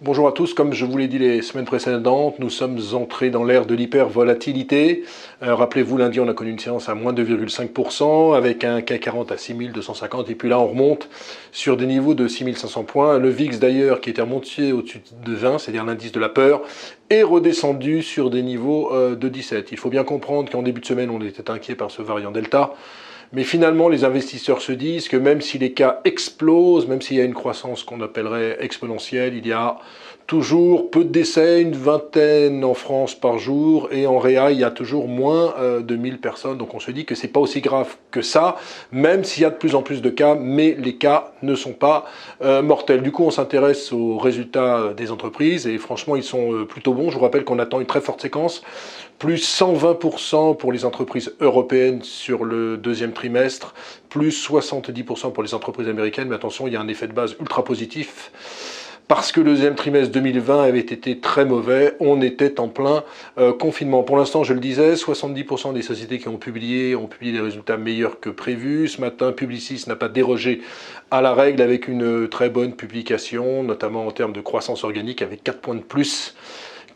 Bonjour à tous, comme je vous l'ai dit les semaines précédentes, nous sommes entrés dans l'ère de l'hypervolatilité. Rappelez-vous, lundi on a connu une séance à moins 2,5% avec un CAC 40 à 6250 et puis là on remonte sur des niveaux de 6500 points. Le VIX d'ailleurs qui était remonté au-dessus de 20, c'est-à-dire l'indice de la peur, est redescendu sur des niveaux de 17. Il faut bien comprendre qu'en début de semaine on était inquiet par ce variant Delta. Mais finalement, les investisseurs se disent que même si les cas explosent, même s'il y a une croissance qu'on appellerait exponentielle, il y a toujours peu de décès, une vingtaine en France par jour, et en Réa, il y a toujours moins de 1000 personnes. Donc on se dit que c'est pas aussi grave que ça, même s'il y a de plus en plus de cas, mais les cas ne sont pas mortels. Du coup, on s'intéresse aux résultats des entreprises, et franchement, ils sont plutôt bons. Je vous rappelle qu'on attend une très forte séquence, plus 120% pour les entreprises européennes sur le deuxième trimestre, plus 70% pour les entreprises américaines. Mais attention, il y a un effet de base ultra positif parce que le deuxième trimestre 2020 avait été très mauvais. On était en plein confinement. Pour l'instant, je le disais, 70% des sociétés qui ont publié des résultats meilleurs que prévus. Ce matin, Publicis n'a pas dérogé à la règle avec une très bonne publication, notamment en termes de croissance organique, avec 4 points de plus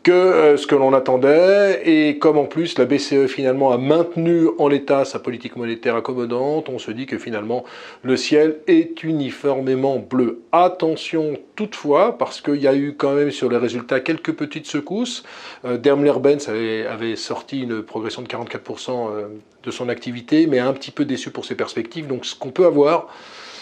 que ce que l'on attendait, et comme en plus la BCE finalement a maintenu en l'état sa politique monétaire accommodante, on se dit que finalement le ciel est uniformément bleu. Attention toutefois, parce qu'il y a eu quand même sur les résultats quelques petites secousses. Daimler-Benz avait sorti une progression de 44% de son activité, mais un petit peu déçu pour ses perspectives. Donc ce qu'on peut avoir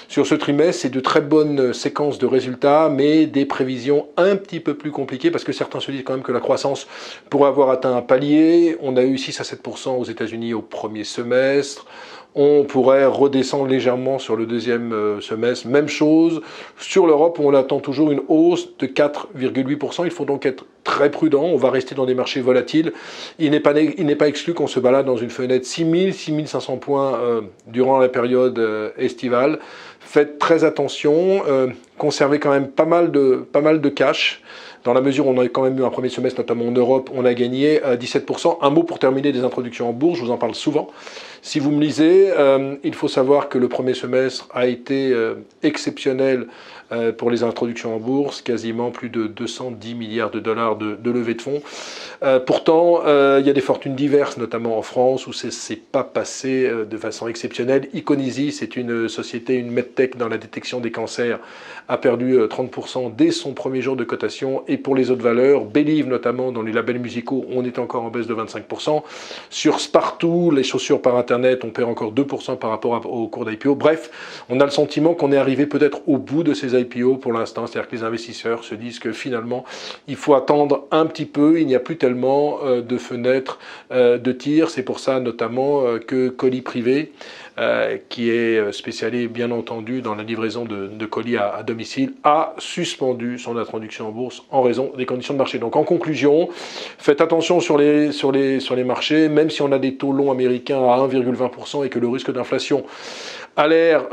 sur ce trimestre, c'est de très bonnes séquences de résultats, mais des prévisions un petit peu plus compliquées, parce que certains se disent quand même que la croissance pourrait avoir atteint un palier. On a eu 6 à 7% aux États-Unis au premier semestre. On pourrait redescendre légèrement sur le deuxième semestre. Même chose sur l'Europe, où on attend toujours une hausse de 4,8%. Il faut donc être très prudent. On va rester dans des marchés volatiles. Il n'est pas exclu qu'on se balade dans une fenêtre 6000, 6500 points durant la période estivale. Faites très attention. Conservez quand même pas mal de cash. Dans la mesure où on a quand même eu un premier semestre, notamment en Europe, on a gagné 17%. Un mot pour terminer des introductions en bourse, je vous en parle souvent. Si vous me lisez, il faut savoir que le premier semestre a été exceptionnel pour les introductions en bourse, quasiment plus de 210 milliards de dollars de levée de fonds. Pourtant, il y a des fortunes diverses, notamment en France, où c'est pas passé de façon exceptionnelle. Iconisy, c'est une société, une medtech dans la détection des cancers, a perdu 30% dès son premier jour de cotation. Et pour les autres valeurs, Believe notamment, dans les labels musicaux, on est encore en baisse de 25%. Sur Spartoo, les chaussures par Internet, on perd encore 2% par rapport au cours d'IPO. Bref, on a le sentiment qu'on est arrivé peut-être au bout de ces IPO pour l'instant. C'est-à-dire que les investisseurs se disent que finalement, il faut attendre un petit peu. Il n'y a plus tellement de fenêtres de tir. C'est pour ça notamment que Colis Privé, qui est spécialisé bien entendu dans la livraison de colis à domicile, a suspendu son introduction en bourse en raison des conditions de marché. Donc en conclusion, faites attention sur les marchés, même si on a des taux longs américains à 1,20% et que le risque d'inflation a l'air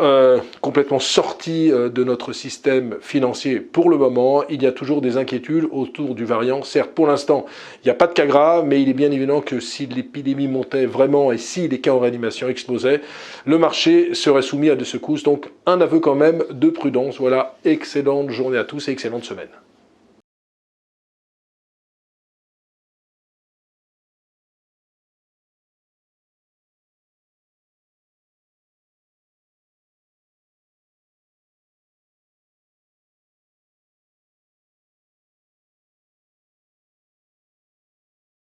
complètement sorti de notre système financier pour le moment, il y a toujours des inquiétudes autour du variant. Certes, pour l'instant, il n'y a pas de cas graves, mais il est bien évident que si l'épidémie montait vraiment et si les cas en réanimation explosaient, le marché serait soumis à des secousses. Donc un aveu quand même de prudence. Voilà, excellente journée à tous et excellente semaine.